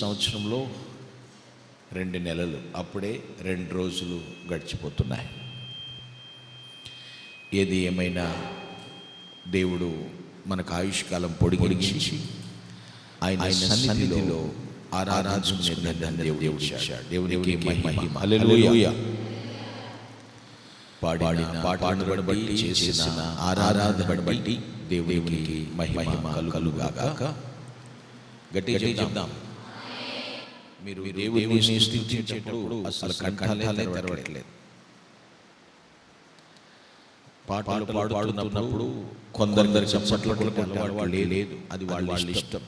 సంవత్సరంలో 2 నెలలు, అప్పుడే 2 రోజులు గడిచిపోతున్నాయి. ఏది ఏమైనా దేవుడు మనకు ఆయుష్కాలం పొడిగించి ఆయన సన్నిధిలో ఆరాధించుకునే దేవుడు ఇచ్చాడు. దేవునికి మహిమ. హల్లెలూయా. పాడిన పాటలను బట్టి, చేసిన ఆరాధనను బట్టి దేవునికి మహిమ కలుగుగాక. గట్టిగా చెప్దాం. మీరు దేవుని స్తుతించేటప్పుడు అసలు కంఠాలే తెరవట్లేదు. పాటలు పాడుతున్నప్పుడు కొందరు చప్పట్లు కొట్టడం లేదు, అది వాళ్ళ ఇష్టం.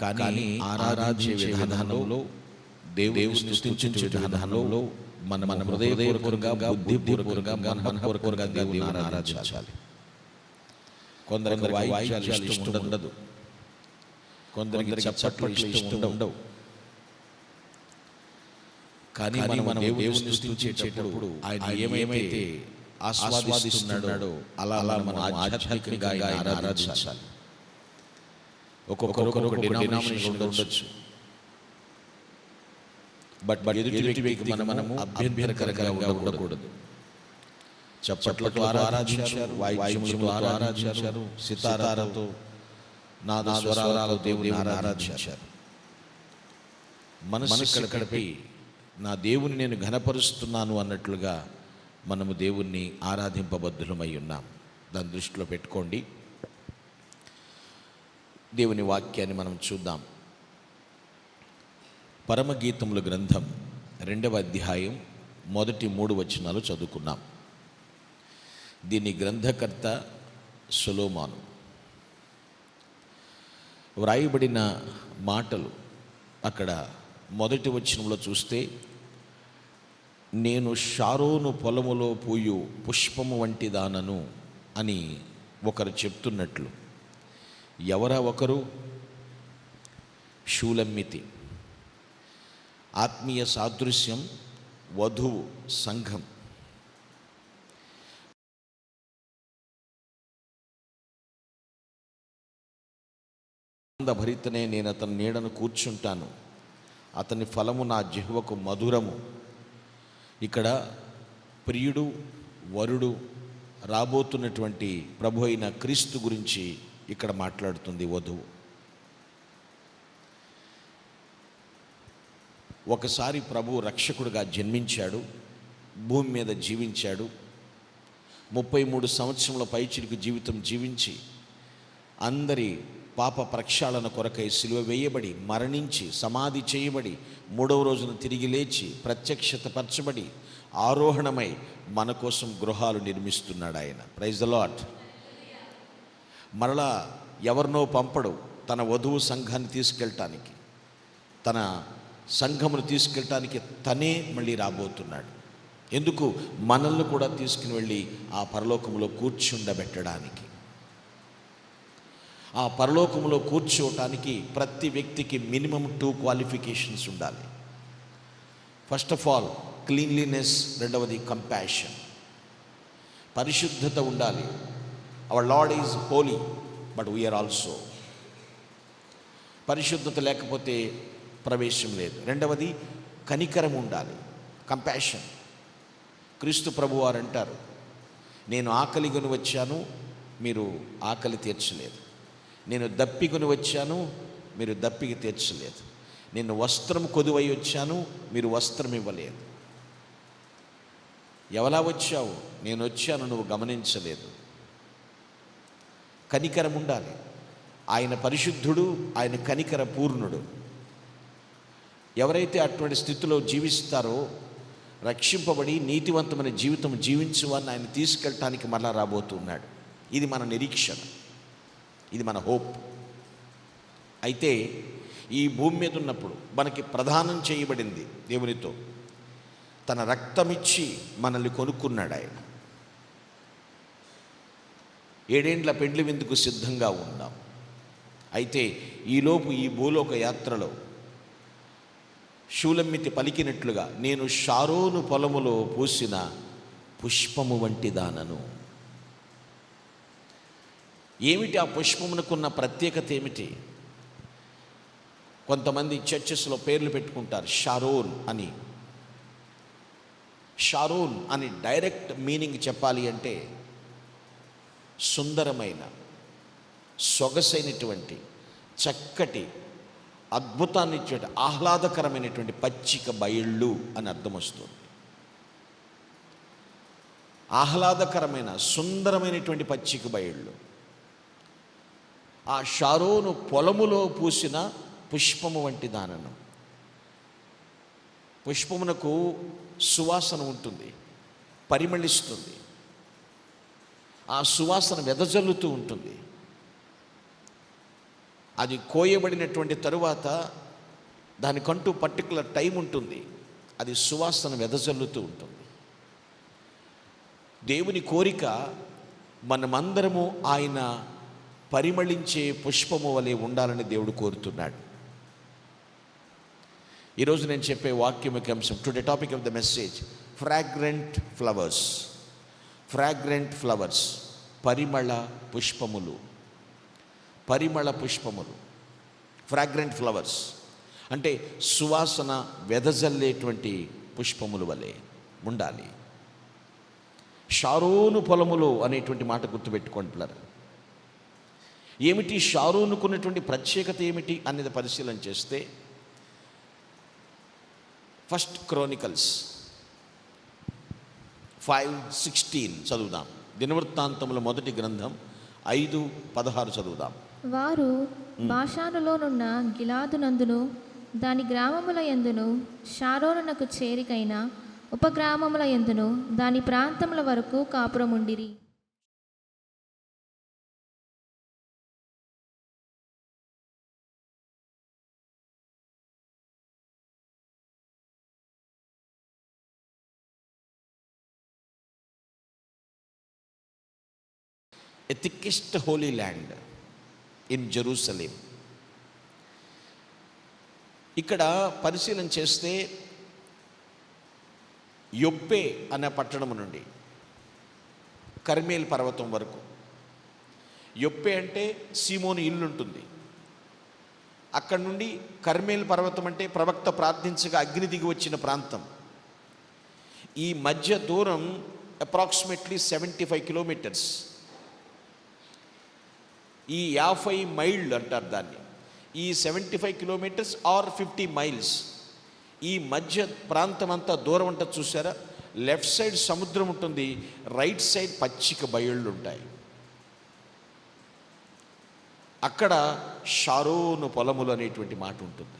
కానీ ఆరాధించే విధానంలో, దేవుని స్తుతించే విధానంలో మన హృదయపూర్వకంగా, బుద్ధిపూర్వకంగా, మనఃపూర్వకంగా దేవుని ఆరాధించాలి. కొందరికి వాయిద్యాలు ఇష్టం ఉండదు, కొందరికి చప్పట్లు ఇష్టం ఉండవు. కానీ మనం దేవుని స్తుతించేటప్పుడు ఆయన ఏమైతే ఆస్వాదిస్తున్నాడో అలా మనం ఆధ్యాత్మికంగా ఆయన ఆరాధించాలి. ఒక్కొక్కరు డినామినేషన్ ఉండొచ్చు, బట్ ఎదుటి వ్యక్తికి మనము అభ్యంతరకరంగా ఉండకూడదు. చప్పట్లతో ఆరాధించారు, వాయిద్యములతో ఆరాధించారు, సితారాతో, నాద స్వరాలతో దేవుని ఆరాధించారు. మనసు కడపి నా దేవుని నేను ఘనపరుస్తున్నాను అన్నట్లుగా మనము దేవుణ్ణి ఆరాధింపబద్ధులమై ఉన్నాం. దాన్ని దృష్టిలో పెట్టుకోండి. దేవుని వాక్యాన్ని మనం చూద్దాం. పరమగీతముల గ్రంథం 2వ అధ్యాయం మొదటి 3 వచనాలు చదువుకున్నాం. దీని గ్రంథకర్త సొలొమోను. వ్రాయబడిన మాటలు అక్కడ మొదటి వచనంలో చూస్తే, నేను షారోను పొలములో పూయు పుష్పము వంటి దానను అని ఒకరు చెప్తున్నట్లు. ఎవరా ఒకరు? షూలమ్మితి. ఆత్మీయ సాదృశ్యం వధువు సంఘం. భరితనే నేను అతని నీడను కూర్చుంటాను, అతని ఫలము నా జిహ్వకు మధురము. ఇక్కడ ప్రియుడు, వరుడు, రాబోతున్నటువంటి ప్రభు అయిన క్రీస్తు గురించి ఇక్కడ మాట్లాడుతుంది వధువు. ఒకసారి ప్రభు రక్షకుడిగా జన్మించాడు, భూమి మీద జీవించాడు. 33 సంవత్సరముల పైచిలుకు జీవితం జీవించి అందరి పాప ప్రక్షాళన కొరకై సిలువ వేయబడి, మరణించి, సమాధి చేయబడి, 3వ రోజున తిరిగి లేచి, ప్రత్యక్షత పరచబడి, ఆరోహణమై మన కోసం గృహాలు నిర్మిస్తున్నాడు ఆయన. Praise the Lord. మరలా ఎవరినో పంపడు తన వధువు సంఘాన్ని తీసుకెళ్ళటానికి, తన సంఘమును తీసుకెళ్ళటానికి తనే మళ్ళీ రాబోతున్నాడు. ఎందుకు? మనల్ని కూడా తీసుకుని వెళ్ళి ఆ పరలోకములో కూర్చుండబెట్టడానికి. ఆ పరలోకములో కూర్చోవటానికి ప్రతి వ్యక్తికి మినిమం 2 క్వాలిఫికేషన్స్ ఉండాలి. ఫస్ట్ ఆఫ్ ఆల్ క్లీన్లీనెస్, రెండవది కంపాషన్, పరిశుద్ధత ఉండాలి. Our Lord is holy but we are also. పరిశుద్ధత లేకపోతే ప్రవేశం లేదు. రెండవది కనికరం ఉండాలి, కంపాషన్. క్రీస్తు ప్రభు వారు అంటారు, నేను ఆకలిగొని వచ్చాను, మీరు ఆకలి తీర్చలేదు. నేను దప్పికొని వచ్చాను, మీరు దప్పికి తీర్చలేదు. నేను వస్త్రం కొదువై వచ్చాను, మీరు వస్త్రం ఇవ్వలేదు. ఎవలా వచ్చావు? నేను వచ్చాను, నువ్వు గమనించలేదు. కనికరం ఉండాలి. ఆయన పరిశుద్ధుడు, ఆయన కనికర పూర్ణుడు. ఎవరైతే అటువంటి స్థితిలో జీవిస్తారో, రక్షింపబడి నీతివంతమైన జీవితం జీవించువాన్ని ఆయన తీసుకెళ్ళటానికి మళ్ళా రాబోతున్నాడు. ఇది మన నిరీక్షణ, ఇది మన హోప్. అయితే ఈ భూమి మీద ఉన్నప్పుడు మనకి ప్రదానం చేయబడింది దేవునితో. తన రక్తమిచ్చి మనల్ని కొనుక్కున్నాడు ఆయన. 7 ఏండ్ల పెండ్లి విందుకు సిద్ధంగా ఉన్నాం. అయితే ఈలోపు ఈ భూలోక యాత్రలో షూలమ్మితి పలికినట్లుగా, నేను షారోను పొలములో పూసిన పుష్పము వంటి దానను. ఏమిటి ఆ పుష్పమునకున్న ప్రత్యేకత ఏమిటి? కొంతమంది చర్చెస్లో పేర్లు పెట్టుకుంటారు షారోన్ అని. షారోన్ అని డైరెక్ట్ మీనింగ్ చెప్పాలి అంటే సుందరమైన, సొగసైనటువంటి, చక్కటి, అద్భుతాన్ని ఇచ్చే ఆహ్లాదకరమైనటువంటి పచ్చిక బయళ్ళు అని అర్థం వస్తుంది. ఆహ్లాదకరమైన, సుందరమైనటువంటి పచ్చిక బయళ్ళు. ఆ షారోను పొలములో పూసిన పుష్పము వంటి దానను. పుష్పమునకు సువాసన ఉంటుంది, పరిమళిస్తుంది. ఆ సువాసన వెదజల్లుతూ ఉంటుంది. అది కోయబడినటువంటి తరువాత దానికంటూ పర్టికులర్ టైం ఉంటుంది. అది సువాసన వెదజల్లుతూ ఉంటుంది. దేవుని కోరిక మనమందరము ఆయన పరిమళించే పుష్పము వలె ఉండాలని దేవుడు కోరుతున్నాడు. ఈరోజు నేను చెప్పే వాక్యముకి అంశం, today topic of the message, fragrant flowers. Fragrant flowers, పరిమళ పుష్పములు. పరిమళ పుష్పములు, ఫ్రాగ్రెంట్ ఫ్లవర్స్ అంటే సువాసన వెదజల్లేటువంటి పుష్పములు వలె ఉండాలి. షారోను పొలములు అనేటువంటి మాట గుర్తుపెట్టుకోండి పిల్లలు. ఏమిటి షారోనుకున్నటువంటి ప్రత్యేకత ఏమిటి అనేది పరిశీలన చేస్తే, ఫస్ట్ క్రోనికల్స్ 5:16 చదువుదాం. దినవృత్తాంతముల మొదటి గ్రంథం 5:16 చదువుదాం. వారు బాషానులోనున్న గిలాదునందును దాని గ్రామముల యందును షారోనునకు చేరికైన ఉపగ్రామముల యందును దాని ప్రాంతముల వరకు కాపురముండిరి. A thickest holy land in Jerusalem. ఇక్కడ పరిశీలన చేస్తే యొప్పే అనే పట్టణం నుండి కర్మేల్ పర్వతం వరకు. యొప్పే అంటే సీమోను ఇల్లు ఉంటుంది. అక్కడ నుండి కర్మేల్ పర్వతం అంటే ప్రవక్త ప్రార్థించగా అగ్ని దిగి వచ్చిన ప్రాంతం. ఈ మధ్య దూరం అప్రాక్సిమేట్లీ 75 కిలోమీటర్స్. ఈ 50 మైళ్ళు అంటారు దాన్ని. ఈ 75 కిలోమీటర్స్ ఆర్ 50 మైల్స్, ఈ మధ్య ప్రాంతం అంతా దూరం ఉంటుంది చూసారా. లెఫ్ట్ సైడ్ సముద్రం ఉంటుంది, రైట్ సైడ్ పచ్చిక బయళ్ళు ఉంటాయి. అక్కడ షారోను పొలములు అనేటువంటి మాట ఉంటుంది.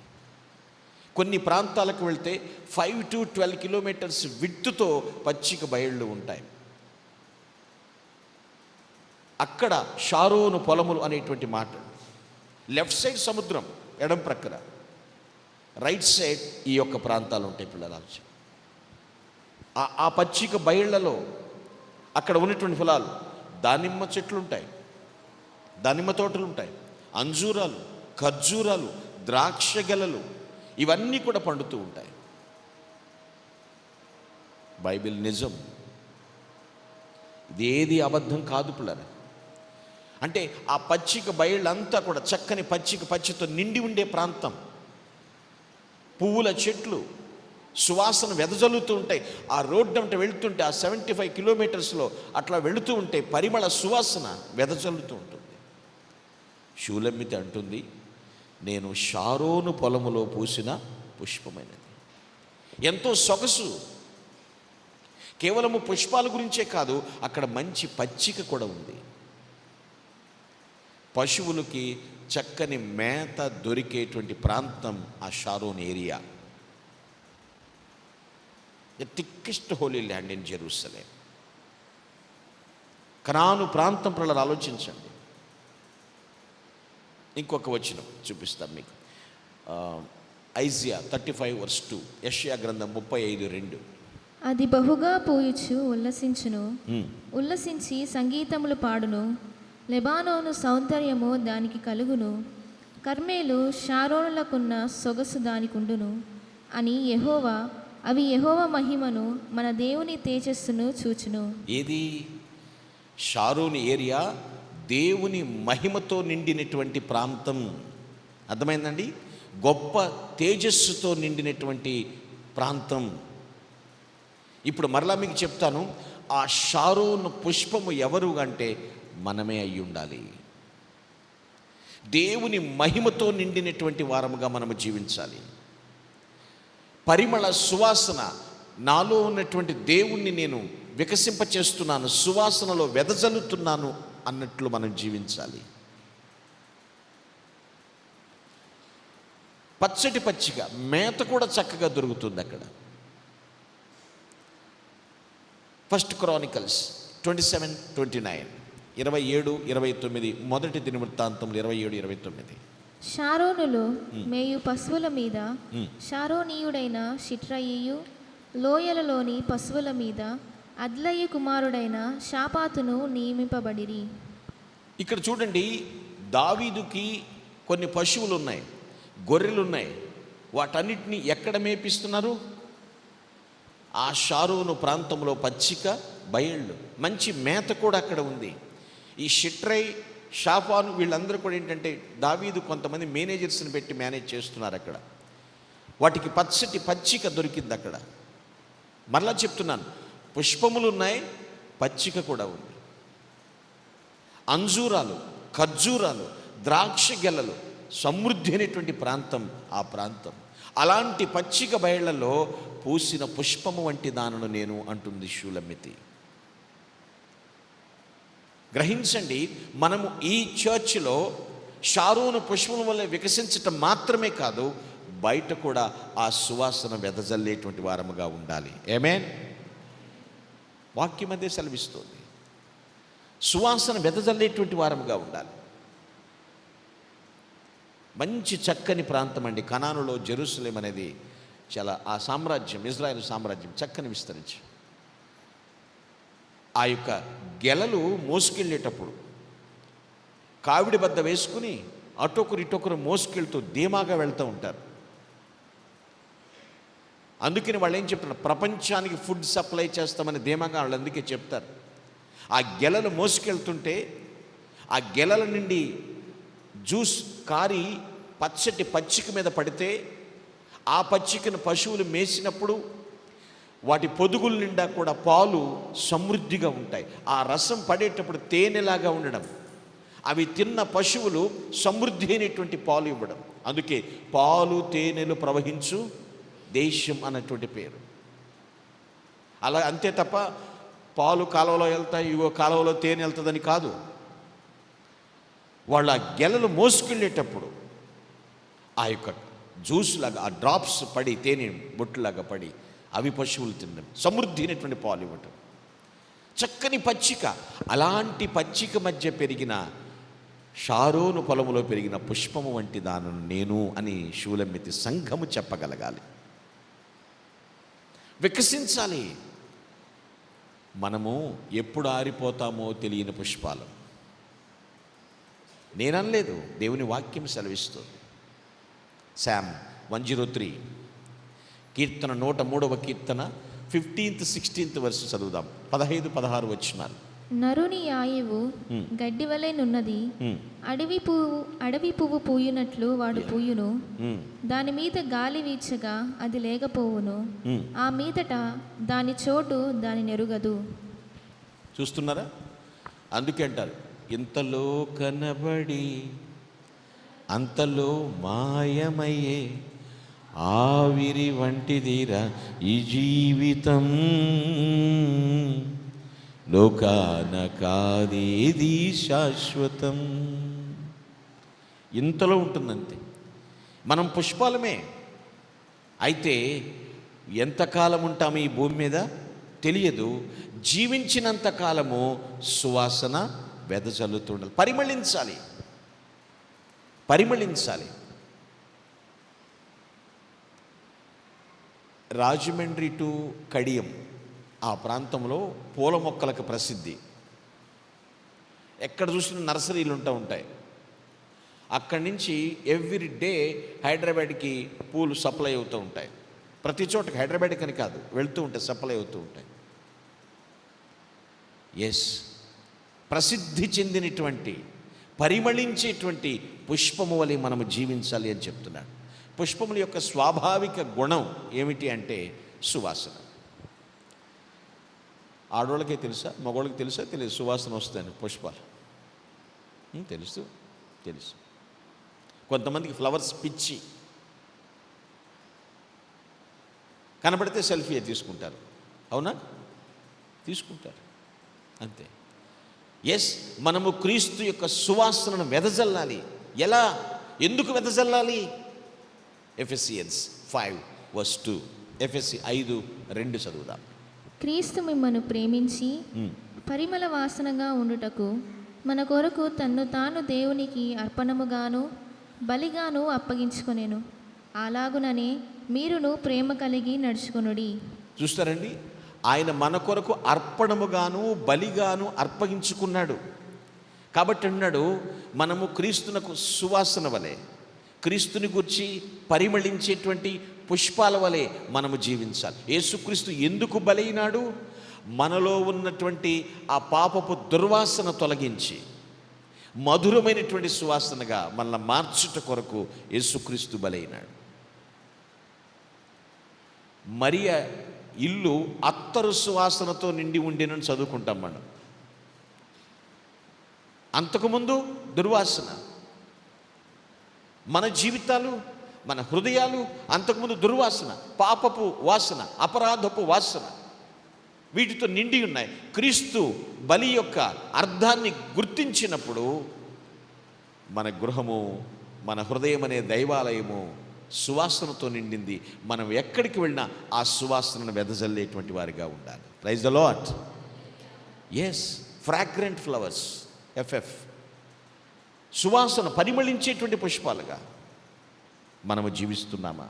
కొన్ని ప్రాంతాలకు వెళ్తే 5 to 12 కిలోమీటర్స్ విడ్త్తో పచ్చిక బయళ్ళు ఉంటాయి. అక్కడ షారోను పొలములు అనేటువంటి మాట. లెఫ్ట్ సైడ్ సముద్రం, ఎడం ప్రక్కన, రైట్ సైడ్ ఈ యొక్క ప్రాంతాలు ఉంటాయి పిల్లలు. ఆ పచ్చిక బయళ్లలో అక్కడ ఉన్నటువంటి ఫలాలు, దానిమ్మ చెట్లు ఉంటాయి, దానిమ్మ తోటలు ఉంటాయి, అంజూరాలు, ఖర్జూరాలు, ద్రాక్ష గెలలు, ఇవన్నీ కూడా పండుతూ ఉంటాయి. బైబిల్ నిజం, ఇదేది అబద్ధం కాదు పిల్లలు. అంటే ఆ పచ్చిక బయళ్ళంతా కూడా చక్కని పచ్చితో నిండి ఉండే ప్రాంతం. పువ్వుల చెట్లు, సువాసన వెదజల్లుతూ ఉంటాయి. ఆ రోడ్డు అంటే వెళుతుంటే ఆ 75 కిలోమీటర్స్లో అట్లా వెళుతూ ఉంటే పరిమళ సువాసన వెదజల్లుతూ ఉంటుంది. షూలమ్మితి అంటుంది, నేను షారోను పొలములో పూసిన పుష్పమైనది. ఎంతో సొగసు. కేవలము పుష్పాల గురించే కాదు, అక్కడ మంచి పచ్చిక కూడా ఉంది. పశువులకి చక్కని మేత దొరికేటువంటి ప్రాంతం ఆ Sharon area. The thickest holy land in Jerusalem. కనాను ప్రాంతం ప్రజలు ఆలోచించండి. ఇంకొక వచనం చూపిస్తాను మీకు. ఐజియా 35:2, యెషయా గ్రంథం 35:2. అది బహుగా పూయుచు ఉల్లసించును, ఉల్లసించి సంగీతములు పాడును, లెబానోను సౌందర్యము దానికి కలుగును, కర్మేలు షారోనులకున్న సొగసు దానికుండును అని యెహోవా, అవి యెహోవా మహిమను, మన దేవుని తేజస్సును చూచును. ఏది? షారోను ఏరియా దేవుని మహిమతో నిండినటువంటి ప్రాంతం. అర్థమైందండి? గొప్ప తేజస్సుతో నిండినటువంటి ప్రాంతం. ఇప్పుడు మరలా మీకు చెప్తాను, ఆ షారోను పుష్పము ఎవరు అంటే మనమే అయి ఉండాలి. దేవుని మహిమతో నిండినటువంటి వారముగా మనము జీవించాలి. పరిమళ సువాసన, నాలో ఉన్నటువంటి దేవుణ్ణి నేను వికసింపచేస్తున్నాను, సువాసనలో వెదజల్లుతున్నాను అన్నట్లు మనం జీవించాలి. పచ్చటి పచ్చిక మేత కూడా చక్కగా దొరుకుతుంది అక్కడ. 1 Chronicles 27:29, 27:29, మొదటి దినవృత్తాంతములు 27:29. షారోనులో మేయు పశువుల మీద షారోనీయుడైన షిట్రయియు, లోయలలోని పశువుల మీద అద్లయి కుమారుడైన షాపాతును నియమింపబడిరి. ఇక్కడ చూడండి, దావీదుకి కొన్ని పశువులు ఉన్నాయి, గొర్రెలు ఉన్నాయి. వాటన్నిటిని ఎక్కడ మేపిస్తున్నారు? ఆ షారోను ప్రాంతంలో పచ్చిక బయళ్ళు, మంచి మేత కూడా అక్కడ ఉంది. ఈ షిట్రై, షాపాను వీళ్ళందరూ కూడా ఏంటంటే దావీదు కొంతమంది మేనేజర్స్ని పెట్టి మేనేజ్ చేస్తున్నారు అక్కడ. వాటికి పచ్చటి పచ్చిక దొరికింది అక్కడ. మరలా చెప్తున్నాను, పుష్పములు ఉన్నాయి, పచ్చిక కూడా ఉంది. అంజూరాలు, ఖర్జూరాలు, ద్రాక్ష గెలలు, సమృద్ధి అయినటువంటి ప్రాంతం ఆ ప్రాంతం. అలాంటి పచ్చిక బయళ్లలో పూసిన పుష్పము వంటి దానను నేను అంటుంది షూలమ్మితి. గ్రహించండి, మనము ఈ చర్చిలో షారోను పుష్పం వల్ల వికసించటం మాత్రమే కాదు, బయట కూడా ఆ సువాసన వెదజల్లేటువంటి వారముగా ఉండాలి. ఆమేన్. వాక్యం అదే సెలవిస్తుంది, సువాసన వెదజల్లేటువంటి వారముగా ఉండాలి. మంచి చక్కని ప్రాంతం అండి కనానులో జెరూసలేం అనేది. చాలా ఆ సామ్రాజ్యం, ఇజ్రాయెల్ సామ్రాజ్యం చక్కని విస్తరించి, ఆ యొక్క గెలలు మోసుకెళ్ళేటప్పుడు కావిడి బద్ద వేసుకుని అటొకరు ఇటొకరు మోసుకెళ్తూ ధీమాగా వెళ్తూ ఉంటారు. అందుకని వాళ్ళు ఏం చెప్తున్నారు, ప్రపంచానికి ఫుడ్ సప్లై చేస్తామని ధీమాగా వాళ్ళు అందుకే చెప్తారు. ఆ గెలలు మోసుకెళ్తుంటే ఆ గెలల నుండి జ్యూస్ కారి పచ్చటి పచ్చిక మీద పడితే, ఆ పచ్చికను పశువులు మేసినప్పుడు వాటి పొదుగుల నిండా కూడా పాలు సమృద్ధిగా ఉంటాయి. ఆ రసం పడేటప్పుడు తేనెలాగా ఉండడం, అవి తిన్న పశువులు సమృద్ధి అయినటువంటి పాలు ఇవ్వడం. అందుకే పాలు తేనెలు ప్రవహించు దేశం అన్నటువంటి పేరు. అలా అంతే తప్ప పాలు కాలువలో వెళ్తాయి, ఇగో కాలువలో తేనె వెళ్తుందని కాదు. వాళ్ళ గెలలు మోసుకెళ్ళేటప్పుడు ఆ యొక్క జ్యూస్ లాగా ఆ డ్రాప్స్ పడి, తేనె బొట్టులాగా పడి అవి పశువులు తినడం, సమృద్ధి అయినటువంటి పాలు ఇవ్వటం, చక్కని పచ్చిక. అలాంటి పచ్చిక మధ్య పెరిగిన షారోను పొలములో పెరిగిన పుష్పము వంటి దానను నేను అని షూలమ్మితి సంఘము చెప్పగలగాలి. వికసించాలి. మనము ఎప్పుడు ఆరిపోతామో తెలియని పుష్పాలు. నేననలేదు, దేవుని వాక్యం సెలవిస్తుంది. శామ్ 103, కీర్తన 103వ కీర్తన 15th 16th వర్స్ చదువుదాం. 15-16 వచనాలు. నరుని ఆయువు గడ్డి వలెనున్నది, అడవి పువ్వు పూయునట్లు వాడు పూయును. దాని మీద గాలి వీచగా అది లేకపోవును, ఆ మీదట దాని చోటు దాని నెరుగదు. చూస్తున్నారా? అందుకే అంటారు, ఇంతలో కనబడి అంతలో మాయమయ్యే ఆవిరి వంటిదిరా ఈ జీవితం, లోకాన కాదేది శాశ్వతం. ఇంతలో ఉంటుందంతే. మనం పుష్పాలమే. అయితే ఎంతకాలం ఉంటాము ఈ భూమి మీద తెలియదు. జీవించినంత కాలము సువాసన వెదజల్లుతుండాలి, పరిమళించాలి, పరిమళించాలి. రాజమండ్రి టు కడియం ఆ ప్రాంతంలో పూల మొక్కలకు ప్రసిద్ధి. ఎక్కడ చూసిన నర్సరీలు ఉంటాయి. అక్కడి నుంచి ఎవ్రీ డే హైదరాబాద్కి పూలు సప్లై అవుతూ ఉంటాయి. ప్రతి చోటకి, హైదరాబాద్కి అని కాదు, వెళ్తూ ఉంటాయి, సప్లై అవుతూ ఉంటాయి. ఎస్, ప్రసిద్ధి చెందినటువంటి పరిమళించేటువంటి పుష్పము వలె మనము జీవించాలి అని చెప్తున్నాడు. పుష్పముల యొక్క స్వాభావిక గుణం ఏమిటి అంటే సువాసన. ఆడవాళ్ళకే తెలుసా, మగవాళ్ళకి తెలుసా? తెలియదు సువాసన వస్తాయని పుష్పాలు. తెలుసు. కొంతమందికి ఫ్లవర్స్ పిచ్చి, కనబడితే సెల్ఫీ తీసుకుంటారు. అవునా? తీసుకుంటారు, అంతే. ఎస్, మనము క్రీస్తు యొక్క సువాసనను వెదజల్లాలి. ఎలా, ఎందుకు వెదజల్లాలి? ఎఫెసియన్స్ 5:2, ఎఫెసి 5:2 చదువుదాం. క్రీస్తు మిమ్మను ప్రేమించి పరిమళ వాసనగా ఉండుటకు మన కొరకు తన్ను తాను దేవునికి అర్పణముగాను బలిగాను అప్పగించుకొనెను. అలాగుననే మీరును ప్రేమ కలిగి నడుచుకొనుడి. చూస్తారండి, ఆయన మన కొరకు అర్పణముగాను బలిగాను అర్పగించుకున్నాడు. కాబట్టి అన్నాడు, మనము క్రీస్తునకు సువాసన వలె, క్రీస్తుని గురించి పరిమళించేటువంటి పుష్పాల వలె మనము జీవించాలి. యేసుక్రీస్తు ఎందుకు బలైనాడు? మనలో ఉన్నటువంటి ఆ పాపపు దుర్వాసన తొలగించి మధురమైనటువంటి సువాసనగా మనల్ని మార్చుట కొరకు యేసుక్రీస్తు బలైనాడు. మరియ ఇల్లు అత్తరు సువాసనతో నిండి ఉండేనని చదువుకుంటాం మనం. అంతకుముందు దుర్వాసన. మన జీవితాలు, మన హృదయాలు అంతకుముందు దుర్వాసన, పాపపు వాసన, అపరాధపు వాసన, వీటితో నిండి ఉన్నాయి. క్రీస్తు బలి యొక్క అర్థాన్ని గుర్తించినప్పుడు మన గృహము, మన హృదయం అనే దైవాలయము సువాసనతో నిండింది. మనం ఎక్కడికి వెళ్ళినా ఆ సువాసనను వెదజల్లేటువంటి వారిగా ఉండాలి. Praise the Lord. Yes, fragrant flowers, FF, సువాసన పరిమళించేటువంటి పుష్పాలుగా మనము జీవిస్తున్నామా?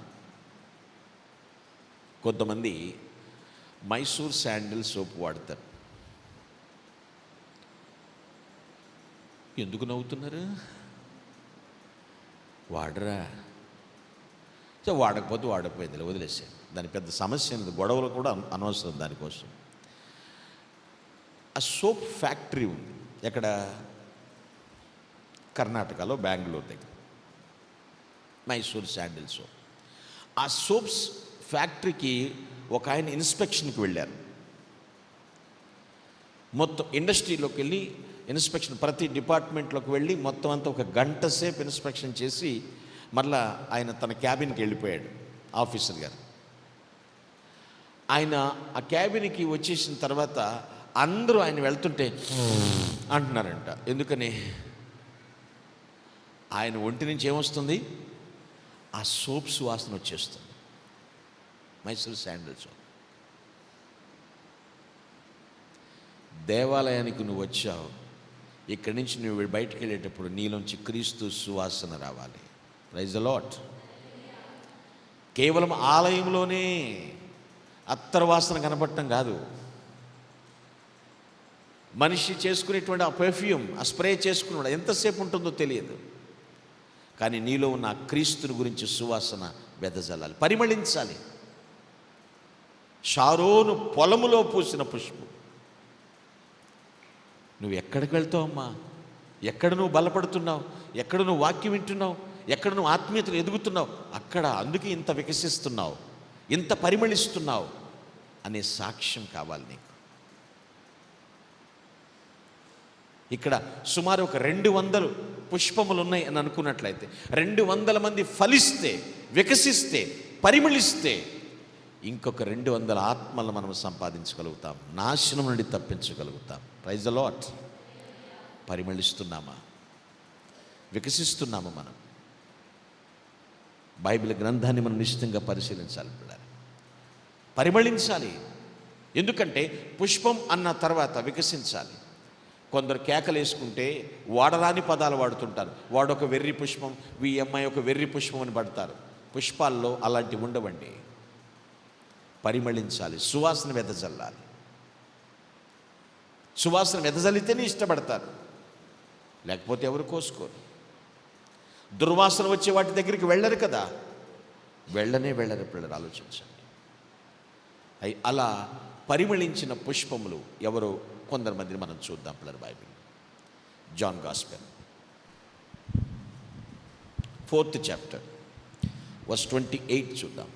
కొంతమంది మైసూర్ శాండిల్ సోప్ వాడతారు. ఎందుకు నవ్వుతున్నారు? వాడరా? వాడకపోతే వాడకపోయింది, వదిలేసాను. దాని పెద్ద సమస్య లేదు, గొడవలు కూడా అనవసరం దానికోసం. ఆ సోప్ ఫ్యాక్టరీ ఉంది ఎక్కడ? కర్ణాటకలో, బెంగళూరు దగ్గర, మైసూర్ శాండిల్ సోప్. ఆ సోప్స్ ఫ్యాక్టరీకి ఒక ఆయన ఇన్స్పెక్షన్కి వెళ్ళారు. మొత్తం ఇండస్ట్రీలోకి వెళ్ళి ఇన్స్పెక్షన్, ప్రతి డిపార్ట్మెంట్లోకి వెళ్ళి మొత్తం అంతా ఒక గంట సేపు ఇన్స్పెక్షన్ చేసి మళ్ళా ఆయన తన క్యాబిన్కి వెళ్ళిపోయాడు, ఆఫీసర్ గారు. ఆయన ఆ క్యాబిన్కి వచ్చేసిన తర్వాత అందరూ ఆయన వెళ్తుంటే అంటున్నారంట. ఎందుకని? ఆయన ఒంటి నుంచి ఏమొస్తుంది? ఆ సోప్ సువాసన వచ్చేస్తుంది, మైసూర్ శాండిల్ సోప్. దేవాలయానికి నువ్వు వచ్చావు, ఇక్కడి నుంచి నువ్వు బయటికి వెళ్ళేటప్పుడు నీలోంచి క్రీస్తు సువాసన రావాలి. Praise the Lord. కేవలం ఆలయంలోనే అత్తరు వాసన కనపడటం కాదు, మనిషి చేసుకునేటువంటి ఆ పెర్ఫ్యూమ్, ఆ స్ప్రే చేసుకున్నాడు ఎంతసేపు ఉంటుందో తెలియదు, కానీ నీలో ఉన్న క్రీస్తుని గురించి సువాసన వెదజల్లాలి, పరిమళించాలి. షారోను పొలములో పూసిన పుష్పం. నువ్వు ఎక్కడికి వెళ్తావమ్మా? ఎక్కడ నువ్వు బలపడుతున్నావు? ఎక్కడ నువ్వు వాక్యం వింటున్నావు? ఎక్కడ నువ్వు ఆత్మీయతలు ఎదుగుతున్నావు? అక్కడ అందుకే ఇంత వికసిస్తున్నావు, ఇంత పరిమళిస్తున్నావు అనే సాక్ష్యం కావాలి నీకు. ఇక్కడ సుమారు ఒక 200 పుష్పములు ఉన్నాయి అని అనుకున్నట్లయితే, 200 మంది ఫలిస్తే, వికసిస్తే, పరిమళిస్తే ఇంకొక 200 ఆత్మలను మనం సంపాదించగలుగుతాం, నాశనం నుండి తప్పించగలుగుతాం. Praise the lord. పరిమళిస్తున్నామా? వికసిస్తున్నామా? మనం బైబిల్ గ్రంథాన్ని మనం నిశ్చితంగా పరిశీలించాలి పిల్లలు, పరిమళించాలి. ఎందుకంటే పుష్పం అన్న తర్వాత వికసించాలి. కొందరు కేకలు వేసుకుంటే వాడరాని పదాలు వాడుతుంటారు. వాడొక వెర్రి పుష్పం, ఈ అమ్మాయి ఒక వెర్రి పుష్పం అని పడతారు. పుష్పాల్లో అలాంటివి ఉండవండి. పరిమళించాలి, సువాసన వెదజల్లాలి. సువాసన వెదజల్లితేనే ఇష్టపడతారు, లేకపోతే ఎవరు కోసుకోరు. దుర్వాసన వచ్చే వాటి దగ్గరికి వెళ్ళరు కదా, వెళ్ళరు పిల్లలు, ఆలోచించండి. అలా పరిమళించిన పుష్పములు ఎవరో కొందరు మందిని మనం చూద్దాం పిల్లలు. Bible John gospel 4th chapter verse 28 చూద్దాం.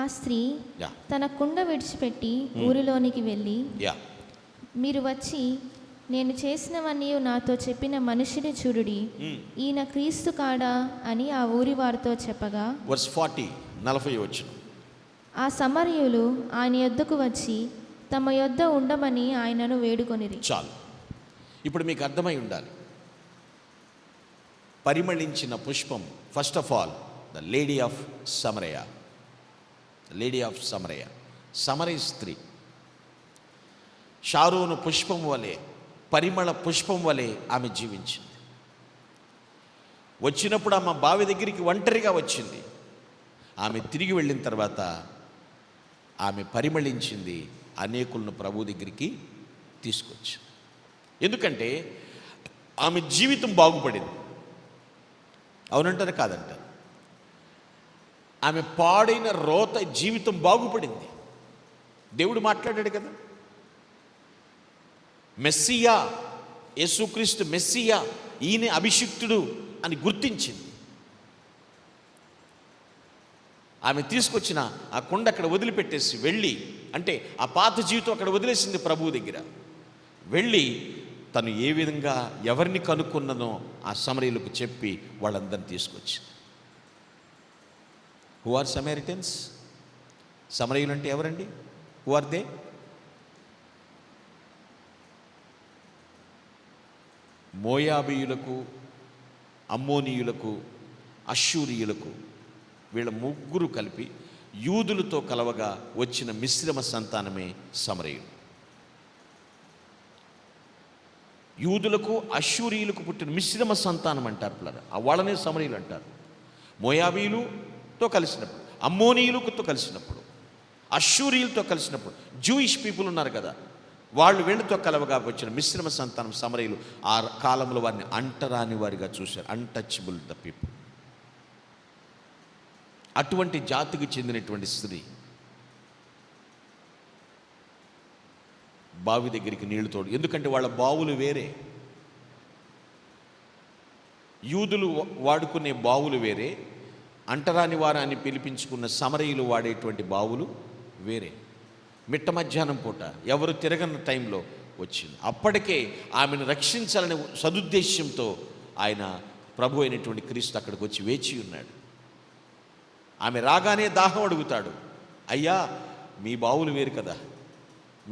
ఆ స్త్రీ యా తన కుండ విడిచిపెట్టి ఊరిలోనికి వెళ్ళి, యా మీరు వచ్చి నేను చేసినవన్నీ నాతో చెప్పిన మనిషిని చూడుడి, ఈయన క్రీస్తు కాడా అని ఆ ఊరి వారితో చెప్పగా, వర్స్ 40 వచనం. ఆ సమరయులు ఆయన యొద్దకు వచ్చి తమ యొద్ద ఉండమని ఆయనను వేడుకొనిరి. చాలు. ఇప్పుడు మీకు అర్థమై ఉండాలి, పరిమళించిన పుష్పం. First of all the lady of సమరయ, లేడీ ఆఫ్ సమరయ, సమరయ స్త్రీ షారోను పుష్పం వలె, పరిమళ పుష్పం వలె ఆమె జీవించింది. వచ్చినప్పుడు ఆమె బావి దగ్గరికి ఒంటరిగా వచ్చింది. ఆమె తిరిగి వెళ్ళిన తర్వాత ఆమె పరిమళించింది, అనేకులను ప్రభు దగ్గరికి తీసుకొచ్చింది. ఎందుకంటే ఆమె జీవితం బాగుపడింది. అవునంటారు కాదంటారు? ఆమె పాడైన రోత జీవితం బాగుపడింది. దేవుడు మాట్లాడాడు కదా, మెస్సియా, యేసుక్రీస్తు మెస్సియా, ఈయన అభిషిక్తుడు అని గుర్తించింది. ఆమె తీసుకొచ్చిన ఆ కొండ అక్కడ వదిలిపెట్టేసి వెళ్ళి, అంటే ఆ పాత జీవితం అక్కడ వదిలేసింది ప్రభువు దగ్గర. వెళ్ళి తను ఏ విధంగా ఎవరిని కనుక్కున్నదో ఆ సమరయులకు చెప్పి వాళ్ళందరినీ తీసుకొచ్చింది. Who are సమరిటన్స్? సమరయులు అంటే ఎవరండి? Who are they? మోయాబీయులకు, అమ్మోనీయులకు, అష్షూరీయులకు, వీళ్ళ ముగ్గురు కలిపి యూదులతో కలవగా వచ్చిన మిశ్రమ సంతానమే సమరయులు. యూదులకు అష్షూరీయులకు పుట్టిన మిశ్రమ సంతానం అంటారు పిల్లలు, వాళ్ళనే సమరయులు అంటారు. మోయాబీయులతో కలిసినప్పుడు, అమ్మోనీయులతో కలిసినప్పుడు, అష్షూరీయులతో కలిసినప్పుడు, జూయిష్ పీపుల్ ఉన్నారు కదా, వాళ్ళు వీళ్ళతో కలవగా వచ్చిన మిశ్రమ సంతానం సమరయులు. ఆ కాలంలో వారిని అంటరాని వారిగా చూశారు, అన్టచబుల్ ద పీపుల్. అటువంటి జాతికి చెందినటువంటి స్త్రీ బావి దగ్గరికి నీళ్లు తోడు. ఎందుకంటే వాళ్ళ బావులు వేరే, యూదులు వాడుకునే బావులు వేరే, అంటరాని వారు అని పిలిపించుకున్న సమరయులు వాడేటువంటి బావులు వేరే. మిట్ట మధ్యాహ్నం పూట ఎవరు తిరగని టైంలో వచ్చింది. అప్పటికే ఆమెను రక్షించాలనే సదుద్దేశ్యంతో ఆయన ప్రభు అయినటువంటి క్రీస్తు అక్కడికి వచ్చి వేచి ఉన్నాడు. ఆమె రాగానే దాహం అడుగుతాడు. అయ్యా, మీ బావులు వేరు కదా,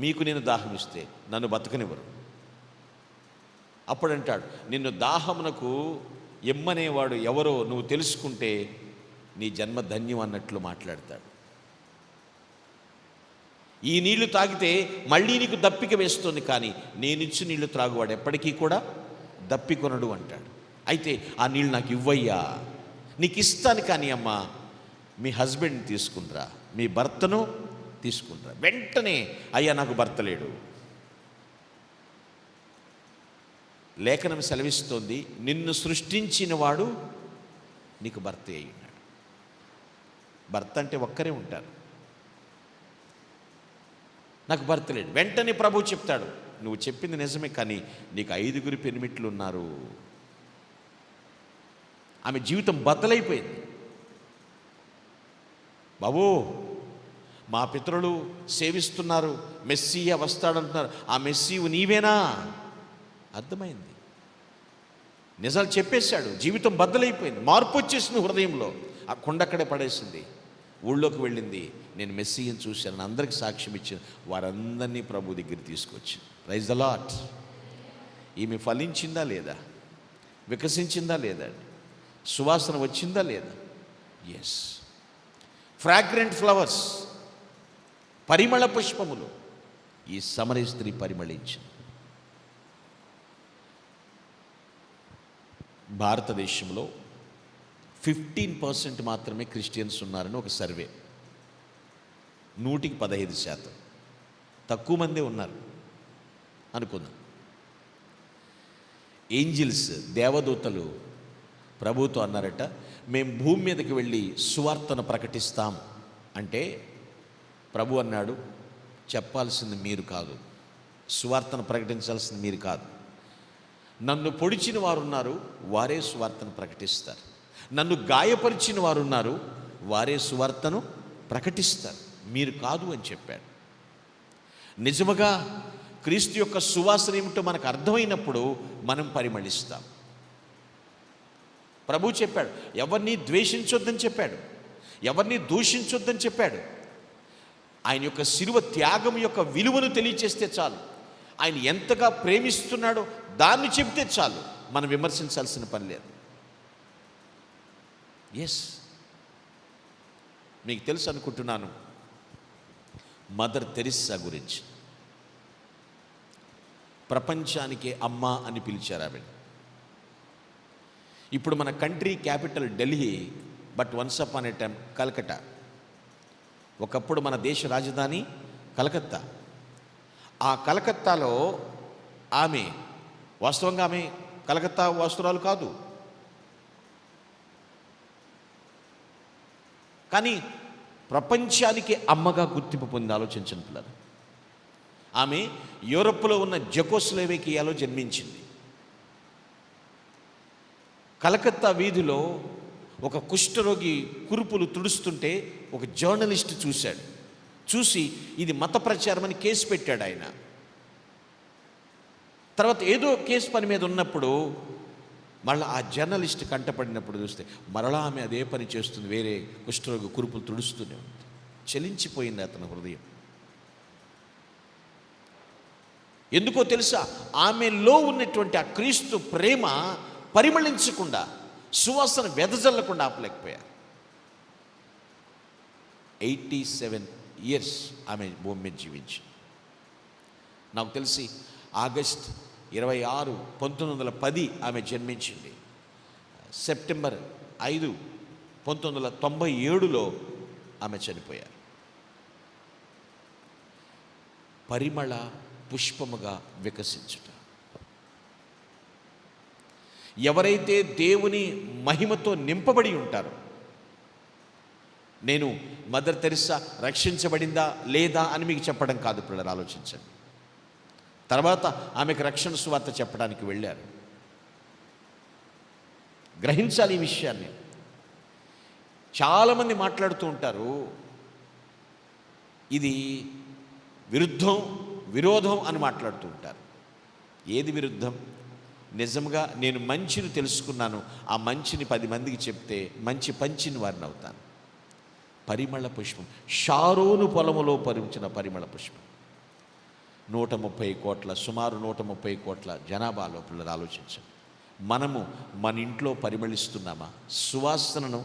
మీకు నేను దాహం ఇస్తే నన్ను బతకనివ్వరు. అప్పుడంటాడు, నిన్ను దాహమునకు ఎమ్మనేవాడు ఎవరో నువ్వు తెలుసుకుంటే నీ జన్మ ధన్యం అన్నట్లు మాట్లాడతాడు. ఈ నీళ్లు తాగితే మళ్ళీ నీకు దప్పిక వేస్తుంది, కానీ నేనిచ్చి నీళ్లు త్రాగువాడు ఎప్పటికీ కూడా దప్పికొనడు అంటాడు. అయితే ఆ నీళ్ళు నాకు ఇవ్వయ్యా, నీకు ఇస్తాను, కానీ అమ్మా మీ హస్బెండ్ని తీసుకుంట్రా, మీ భర్తను తీసుకుంట్రా. వెంటనే అయ్యా నాకు భర్త లేడు. లేఖనం సెలవిస్తోంది, నిన్ను సృష్టించిన వాడు నీకు భర్త అయి ఉన్నాడు. భర్త అంటే ఒక్కరే ఉంటారు. నాకు భర్త లేడు. వెంటనే ప్రభు చెప్తాడు, నువ్వు చెప్పింది నిజమే, కానీ నీకు 5 పెనిమిట్లు ఉన్నారు. ఆమె జీవితం బద్దలైపోయింది. బాబు, మా పితరులు సేవిస్తున్నారు, మెస్సీయ వస్తాడంటున్నారు, ఆ మెస్సీవు నీవేనా? అర్థమైంది, నిజాలు చెప్పేశాడు. జీవితం బద్దలైపోయింది, మార్పు వచ్చేసింది హృదయంలో. ఆ కొండక్కడే పడేసింది. ఊళ్ళోకి వెళ్ళింది, నేను మెస్సీని చూశాను, అందరికి సాక్ష్యం ఇచ్చింది. వారందరినీ ప్రభు దగ్గర తీసుకొచ్చి, ప్రైజ్ ద లార్డ్. ఈమె ఫలించిందా లేదా? వికసించిందా లేదా? సువాసన వచ్చిందా లేదా? ఎస్. ఫ్రాగ్రెంట్ ఫ్లవర్స్, పరిమళ పుష్పములు ఈ సమరయ స్త్రీ పరిమళించింది. భారతదేశంలో 15% మాత్రమే క్రిస్టియన్స్ ఉన్నారని ఒక సర్వే. 100కి 15%, తక్కువ మందే ఉన్నారు అనుకుందాం. ఏంజిల్స్, దేవదూతలు ప్రభుతో అన్నారట, మేము భూమి మీదకి వెళ్ళి సువార్తను ప్రకటిస్తాం అంటే ప్రభు అన్నాడు, చెప్పాల్సింది మీరు కాదు, సువార్తను ప్రకటించాల్సింది మీరు కాదు, నన్ను పొడిచిన వారు ఉన్నారు, వారే సువార్తను ప్రకటిస్తారు. నన్ను గాయపరిచిన వారు ఉన్నారు, వారే సువార్తను ప్రకటిస్తారు, మీరు కాదు అని చెప్పాడు. నిజముగా క్రీస్తు యొక్క సువాసన ఏమిటో మనకు అర్థమైనప్పుడు మనం పరిమళిస్తాం. ప్రభు చెప్పాడు, ఎవరిని ద్వేషించొద్దని చెప్పాడు, ఎవరిని దూషించొద్దని చెప్పాడు. ఆయన యొక్క శిలువ త్యాగం యొక్క విలువను తెలియచేస్తే చాలు, ఆయన ఎంతగా ప్రేమిస్తున్నాడో దాన్ని చెబితే చాలు, మనం విమర్శించాల్సిన పని లేదు. ఎస్, మీకు తెలుసు అనుకుంటున్నాను మదర్ తెరిస్సా గురించి. ప్రపంచానికే అమ్మ అని పిలిచారు ఆవిడ. ఇప్పుడు మన country capital Delhi, but once upon A time Calcutta. ఒకప్పుడు మన దేశ రాజధాని కలకత్తా. ఆ కలకత్తాలో ఆమె, వాస్తవంగా ఆమె కలకత్తా వాస్తురాలు కాదు, కానీ ప్రపంచానికి అమ్మగా గుర్తింపు పొంది ఆలోచించిన పిల్లలు. ఆమె యూరప్లో ఉన్న జెకోస్లోవేకియాలో జన్మించింది. కలకత్తా వీధిలో ఒక కుష్ఠరోగి కురుపులు తుడుస్తుంటే ఒక జర్నలిస్ట్ చూశాడు. చూసి ఇది మత ప్రచారం అని కేసు పెట్టాడు ఆయన. తర్వాత ఏదో కేసు పని మీద ఉన్నప్పుడు మళ్ళీ ఆ జర్నలిస్ట్ కంటపడినప్పుడు చూస్తే మరలా ఆమె అదే పని చేస్తుంది, వేరే కుష్ఠరోగి కురుపులు తుడుస్తూనే ఉంది. చలించిపోయింది అతని హృదయం. ఎందుకో తెలుసా, ఆమెలో ఉన్నటువంటి ఆ క్రీస్తు ప్రేమ పరిమళించకుండా, సువాసన వెదజల్లకుండా ఆపలేకపోయారు. 87 years ఆమె భూమి మీద జీవించింది. నాకు తెలిసి ఆగస్ట్ 26, 1910 ఆమె జన్మించింది. సెప్టెంబర్ 5, 1997లో ఆమె చనిపోయారు. పరిమళ పుష్పముగా వికసించుట. ఎవరైతే దేవుని మహిమతో నింపబడి ఉంటారో, నేను మదర్ తెరిస్సా రక్షించబడిందా లేదా అని మీకు చెప్పడం కాదు పిల్లలు, ఆలోచించండి. తర్వాత ఆమెకు రక్షణ సువార్త చెప్పడానికి వెళ్ళారు. గ్రహించాలి ఈ విషయాన్ని. చాలామంది మాట్లాడుతూ ఉంటారు, ఇది విరోధం అని మాట్లాడుతూ ఉంటారు. ఏది విరుద్ధం? నిజంగా నేను మంచిని తెలుసుకున్నాను, ఆ మంచిని 10 మందికి చెప్తే మంచి పంచిని వారిని అవుతాను. పరిమళ పుష్పం, షారోను పొలములో పరిమించిన పరిమళ పుష్పం. 130 కోట్ల, సుమారు 130 కోట్ల జనాభాలో పిల్లలు ఆలోచించండి. మనము మన ఇంట్లో పరిమళిస్తున్నామా? సువాసనను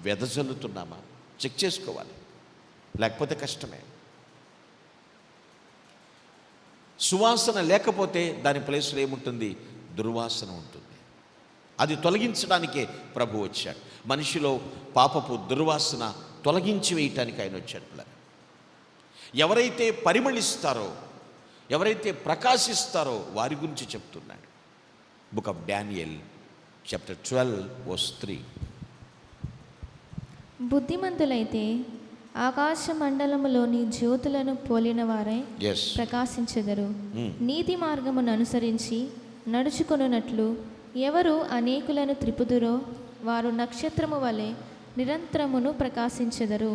వెదజల్లుతున్నామా? చెక్ చేసుకోవాలి, లేకపోతే కష్టమే. సువాసన లేకపోతే దాని ప్లేస్లో ఏముంటుంది? దుర్వాసన ఉంటుంది. అది తొలగించడానికే ప్రభు వచ్చాడు. మనిషిలో పాపపు దుర్వాసన తొలగించి వేయటానికి ఆయన వచ్చాడు పిల్లలు. ఎవరైతే పరిమళిస్తారో, ఎవరైతే ప్రకాశిస్తారో వారి గురించి చెప్తున్నాడు. Book of Daniel chapter 12:3. బుద్ధిమంతులైతే ఆకాశ మండలములోని జ్యోతులను పోలిన వారే Yes. ప్రకాశించెదరు. నీతి మార్గమును అనుసరించి నడుచుకొనున్నట్లు ఎవరు అనేకులను త్రిపుదురో వారు నక్షత్రము వలె నిరంతరమును ప్రకాశించెదరు.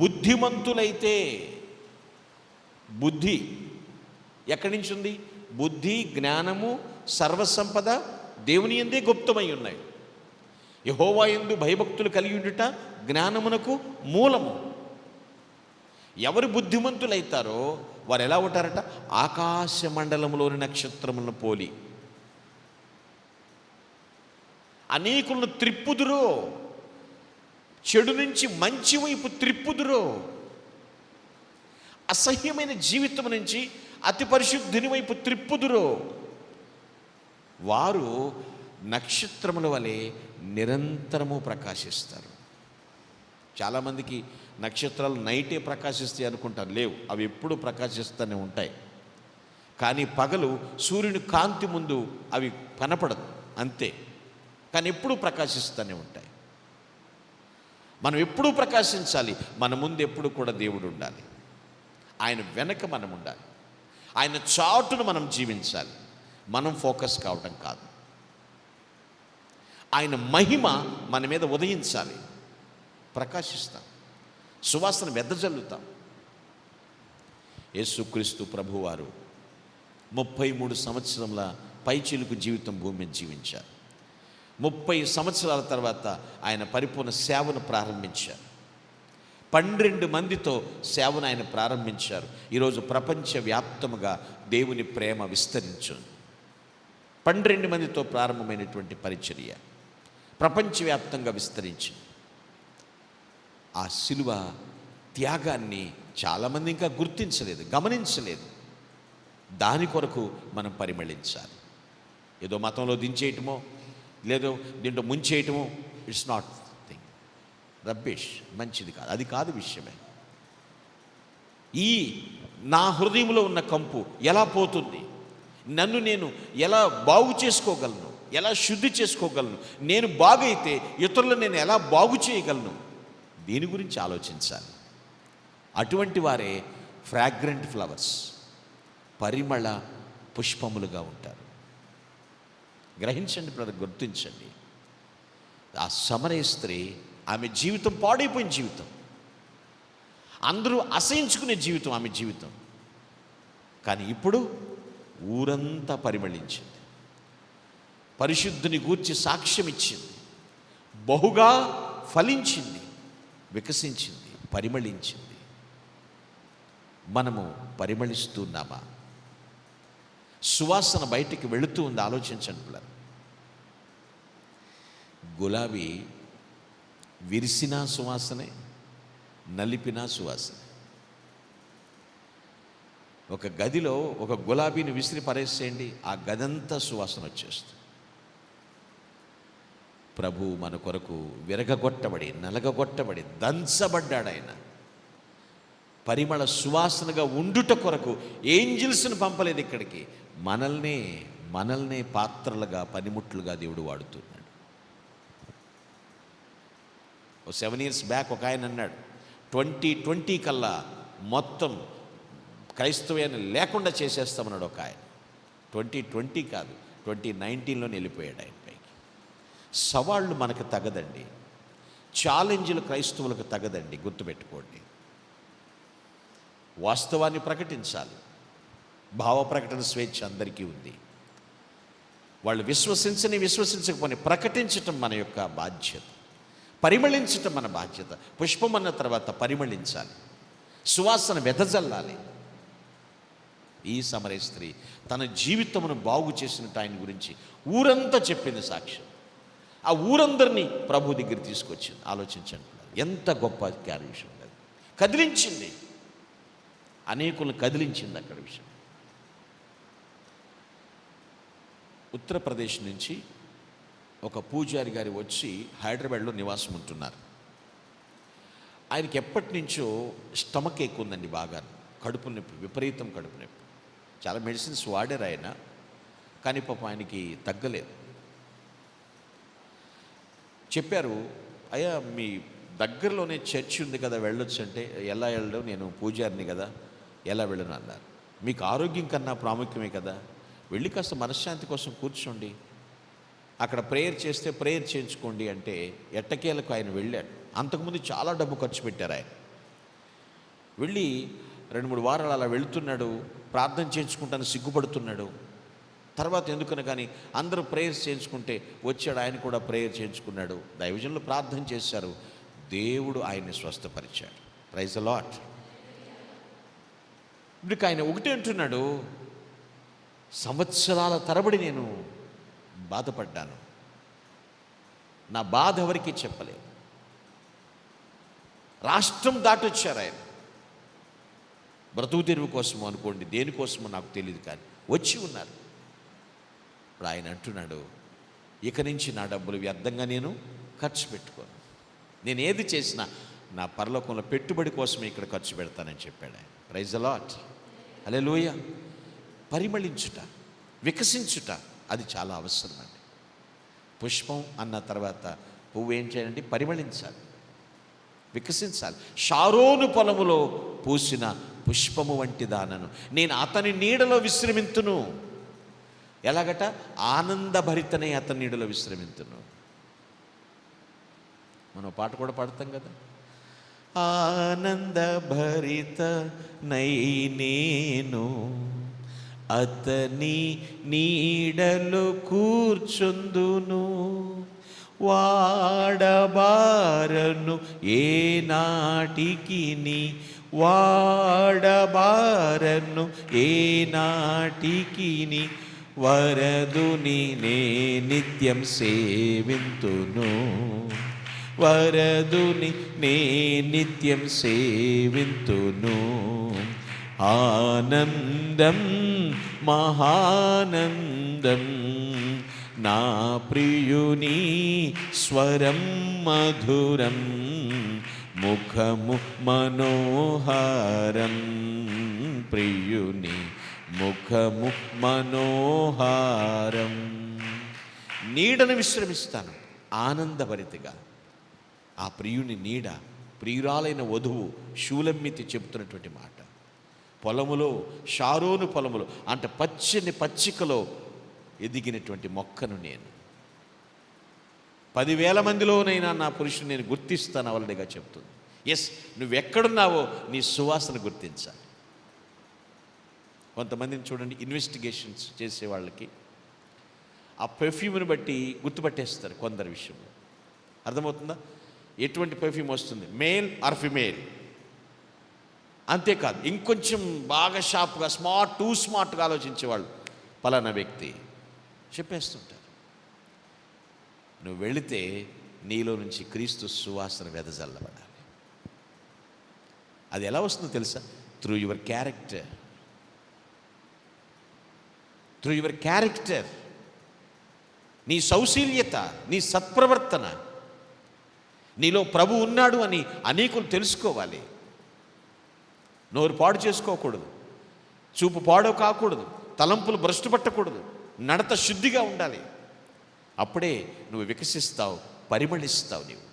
బుద్ధిమంతులైతే, బుద్ధి ఎక్కడి నుంచి ఉంది? బుద్ధి, జ్ఞానము, సర్వసంపద దేవుని యందే గుప్తమై ఉన్నాయి. యెహోవా యందు భయభక్తులు కలిగి ఉండుట జ్ఞానమునకు మూలము. ఎవరు బుద్ధిమంతులైతారో వారు ఎలా ఉంటారట? ఆకాశ మండలంలోని నక్షత్రములను పోలి అనేకులను త్రిప్పుదురో, చెడు నుంచి మంచి వైపు త్రిప్పుదురో, అసహ్యమైన జీవితం నుంచి అతి పరిశుద్ధుని వైపు త్రిప్పుదురో, వారు నక్షత్రముల వలె నిరంతరము ప్రకాశిస్తారు. చాలామందికి నక్షత్రాలు నైటే ప్రకాశిస్తాయి అనుకుంటారు. లేవు, అవి ఎప్పుడూ ప్రకాశిస్తూనే ఉంటాయి. కానీ పగలు సూర్యుని కాంతి ముందు అవి కనపడదు, అంతే. కానీ ఎప్పుడూ ప్రకాశిస్తూనే ఉంటాయి. మనం ఎప్పుడూ ప్రకాశించాలి. మన ముందు ఎప్పుడు కూడా దేవుడు ఉండాలి, ఆయన వెనక మనం ఉండాలి, ఆయన చాటును మనం జీవించాలి. మనం ఫోకస్ కావటం కాదు. ఆయన మహిమ మన మీద ఉదయించాలి, ప్రకాశిస్తాం, సువాసన వెదజల్లుతాం. యేసుక్రీస్తు ప్రభువారు 33 సంవత్సరముల పైచిలుకు జీవితం భూమి మీద జీవించారు. 30 సంవత్సరాల తర్వాత ఆయన పరిపూర్ణ సేవను ప్రారంభించారు. 12 మందితో సేవను ఆయన ప్రారంభించారు. ఈరోజు ప్రపంచవ్యాప్తముగా దేవుని ప్రేమ విస్తరించింది. 12 మందితో ప్రారంభమైనటువంటి పరిచర్య ప్రపంచవ్యాప్తంగా విస్తరించింది. ఆ శిలువ త్యాగాన్ని చాలామంది ఇంకా గుర్తించలేదు, గమనించలేదు. దాని కొరకు మనం పరిమళించాలి. ఏదో మతంలో దించేయటమో లేదో దీంట్లో ముంచేయటమో, ఇట్స్ నాట్ థింగ్, రబ్బిష్, మంచిది కాదు, అది కాదు విషయమే. ఈ నా హృదయంలో ఉన్న కంపు ఎలా పోతుంది, నన్ను నేను ఎలా బాగు చేసుకోగలను, ఎలా శుద్ధి చేసుకోగలను, నేను బాగైతే ఇతరులను నేను ఎలా బాగు చేయగలను, దీని గురించి ఆలోచించాలి. అటువంటి వారే ఫ్రాగ్రెంట్ ఫ్లవర్స్, పరిమళ పుష్పములుగా ఉంటారు. గ్రహించండి బ్రదర్, గుర్తించండి. ఆ సమరయ స్త్రీ, ఆమె జీవితం పాడైపోయిన జీవితం, అందరూ అసహించుకునే జీవితం ఆమె జీవితం. కానీ ఇప్పుడు ఊరంతా పరిమళించింది, పరిశుద్ధుని గూర్చి సాక్ష్యం ఇచ్చింది, బహుగా ఫలించింది, వికసించింది, పరిమళించింది. మనము పరిమళిస్తున్నామా? సువాసన బయటికి వెళుతూ ఉంది. ఆలోచించండి పిల్లలు. గులాబీ విరిసినా సువాసనే, నలిపినా సువాసనే. ఒక గదిలో ఒక గులాబీని విసిరి పరేసేయండి, ఆ గదంతా సువాసన వచ్చేస్తుంది. ప్రభు మన కొరకు విరగగొట్టబడి, నలగగొట్టబడి, దంచబడ్డాడు. ఆయన పరిమళ సువాసనగా ఉండుట కొరకు ఏంజిల్స్ని పంపలేదు ఇక్కడికి, మనల్నే పాత్రలుగా, పనిముట్లుగా దేవుడు వాడుతున్నాడు. 7 years బ్యాక్ ఒక ఆయన అన్నాడు, 2020 కల్లా మొత్తం క్రైస్తవ్యాన్ని లేకుండా చేసేస్తామన్నాడు ఒక ఆయన. 2020 కాదు, 2019లోనే వెళ్ళిపోయాడు ఆయన పైకి. సవాళ్ళు మనకు తగదండి, ఛాలెంజ్లు క్రైస్తవులకు తగదండి, గుర్తుపెట్టుకోండి. వాస్తవాన్ని ప్రకటించాలి. భావ ప్రకటన స్వేచ్ఛ అందరికీ ఉంది. వాళ్ళు విశ్వసించకపోని ప్రకటించటం మన యొక్క బాధ్యత, పరిమళించటం మన బాధ్యత. పుష్పం అన్న తర్వాత పరిమళించాలి, సువాసన వెదజల్లాలి. ఈ సమరయ స్త్రీ తన జీవితమును బాగు చేసినట్టు ఆయన గురించి ఊరంతా చెప్పింది సాక్ష్యం. ఆ ఊరందరినీ ప్రభు దగ్గర తీసుకొచ్చింది. ఆలోచించండి, ఎంత గొప్ప విషయం. కదిలించింది, అనేకులను కదిలించింది అక్కడ విషయం. ఉత్తరప్రదేశ్ నుంచి ఒక పూజారి గారి వచ్చి హైదరాబాద్లో నివాసం ఉంటున్నారు. ఆయనకి ఎప్పటి నుంచో స్టమక్ ఏక్ ఉందండి, బాగా కడుపు నొప్పి, విపరీతం కడుపు నొప్పి. చాలా మెడిసిన్స్ వాడారు ఆయన, కానీ పాపం ఆయనకి తగ్గలేదు. చెప్పారు, అయ్యా మీ దగ్గరలోనే చర్చ్ ఉంది కదా, వెళ్ళొచ్చు అంటే, ఎలా వెళ్ళడం, నేను పూజారిని కదా, ఎలా వెళ్ళను అన్నారు. మీకు ఆరోగ్యం కన్నా ప్రాముఖ్యమే కదా, వెళ్ళి కాస్త మనశ్శాంతి కోసం కూర్చోండి, అక్కడ ప్రేయర్ చేస్తే ప్రేయర్ చేయించుకోండి అంటే ఎట్టకేలకు ఆయన వెళ్ళాడు. అంతకుముందు చాలా డబ్బు ఖర్చు పెట్టారు ఆయన. వెళ్ళి 2-3 వారాలు అలా వెళుతున్నాడు, ప్రార్థన చేయించుకుంటాను సిగ్గుపడుతున్నాడు. తర్వాత ఎందుకని కానీ అందరూ ప్రేయర్స్ చేయించుకుంటే వచ్చాడు, ఆయన కూడా ప్రేయర్ చేయించుకున్నాడు. దైవజనులు ప్రార్థన చేశారు, దేవుడు ఆయన్ని స్వస్థపరిచాడు. Praise the lord. ఇప్పుడు ఆయన ఒకటే అంటున్నాడు, సంవత్సరాల తరబడి నేను బాధపడ్డాను, నా బాధ ఎవరికి చెప్పలేదు. రాష్ట్రం దాటొచ్చారు ఆయన, బ్రతుకు తెరువు కోసమో అనుకోండి, దేనికోసమో నాకు తెలియదు, కానీ వచ్చి ఉన్నారు. ఇప్పుడు ఆయన అంటున్నాడు, ఇక నుంచి నా డబ్బులు వ్యర్థంగా నేను ఖర్చు పెట్టుకోను, నేను ఏది చేసినా నా పరలోకంలో పెట్టుబడి కోసమే ఇక్కడ ఖర్చు పెడతానని చెప్పాడు ఆయన. Praise the lord. హల్లెలూయా. పరిమళించుట, వికసించుట, అది చాలా అవసరం అండి. పుష్పం అన్న తర్వాత పువ్వు ఏం చేయాలండి? పరిమళించాలి, వికసించాలి. షారోను పొలములో పూసిన పుష్పము వంటి దానను నేను అతని నీడలో విశ్రమింతును. ఎలాగట? ఆనందభరితనే అతని నీడలో విశ్రమింతును. మనం పాట కూడా పాడతాం కదా. ఆనందభరిత నై నేను అతని నీడలో కూర్చుందును, వాడబారను ఏ నాటికి నీ, వాడబారను ఏ నాటికి నీ, వరదుని నే నిత్యం సేవింతును, వరదుని నే నిత్యం సేవింతును. ఆనందం మహానందం నా ప్రియుని స్వరం మధురం, ముఖము మనోహరం, ప్రియుని ముఖము మనోహారం. నీడను విశ్రమిస్తాను ఆనందభరితగా. ఆ ప్రియుని నీడ, ప్రియురాలైన వధువు షూలమ్మితి చెబుతున్నటువంటి మాట. పొలములో, షారోను పొలములో అంటే పచ్చని పచ్చికలో ఎదిగినటువంటి మొక్కను నేను, 10,000 మందిలోనైనా నా పురుషుని నేను గుర్తిస్తాను అవలడిగా చెప్తుంది. ఎస్, నువ్వెక్కడున్నావో నీ సువాసన గుర్తించాలి. కొంతమందిని చూడండి, ఇన్వెస్టిగేషన్స్ చేసే వాళ్ళకి ఆ పెర్ఫ్యూమ్ని బట్టి గుర్తుపట్టేస్తారు కొందరి విషయంలో. అర్థమవుతుందా? ఎటువంటి పెర్ఫ్యూమ్ వస్తుంది, మేల్ ఆర్ ఫిమేల్. అంతేకాదు, ఇంకొంచెం బాగా షార్ప్గా టూ స్మార్ట్గా ఆలోచించేవాళ్ళు పలానా వ్యక్తి చెప్పేస్తుంటారు. నువ్వు వెళితే నీలో నుంచి క్రీస్తు సువాసన వెదజల్లబడాలి. అది ఎలా వస్తుందో తెలుసా? Through your character, through your character. నీ సౌశీల్యత, నీ సత్ప్రవర్తన, నీలో ప్రభు ఉన్నాడు అని అనేకులు తెలుసుకోవాలి. నోరు పాడు చేసుకోకూడదు, చూపు పాడు కాకూడదు, తలంపులు భ్రష్టు పట్టకూడదు, నడత శుద్ధిగా ఉండాలి. అప్పుడే నువ్వు వికసిస్తావు, పరిమళిస్తావు. నీవు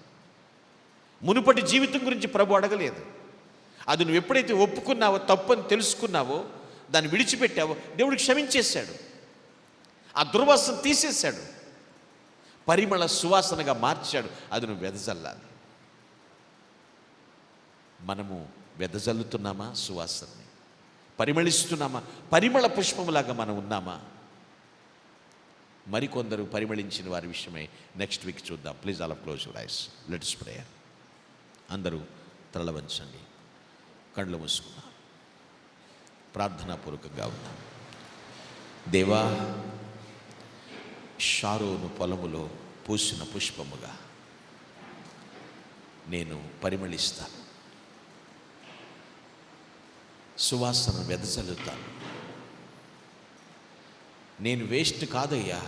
మునుపటి జీవితం గురించి ప్రభు అడగలేదు. అది నువ్వు ఎప్పుడైతే ఒప్పుకున్నావో, తప్పని తెలుసుకున్నావో, దాన్ని విడిచిపెట్టావో, దేవుడు క్షమించేశాడు, ఆ దుర్వాసన తీసేశాడు, పరిమళ సువాసనగా మార్చాడు. అది నువ్వు వెదజల్లాలి. మనము వెదజల్లుతున్నామా సువాసనని? పరిమళిస్తున్నామా? పరిమళ పుష్పములాగా మనం ఉన్నామా? మరికొందరు పరిమళించిన వారి విషయమై నెక్స్ట్ వీక్ చూద్దాం. Please all of close your eyes, let's prayer. అందరూ తల వంచండి, కళ్ళు మూసుకున్నాం, ప్రార్థనాపూర్వకంగా ఉన్నాం. దేవా, షారోను పొలములో పూసిన పుష్పముగా నేను పరిమళిస్తాను, సువాసన వెదజల్లుతాను. నేను వేస్ట్ కాదయ్యా,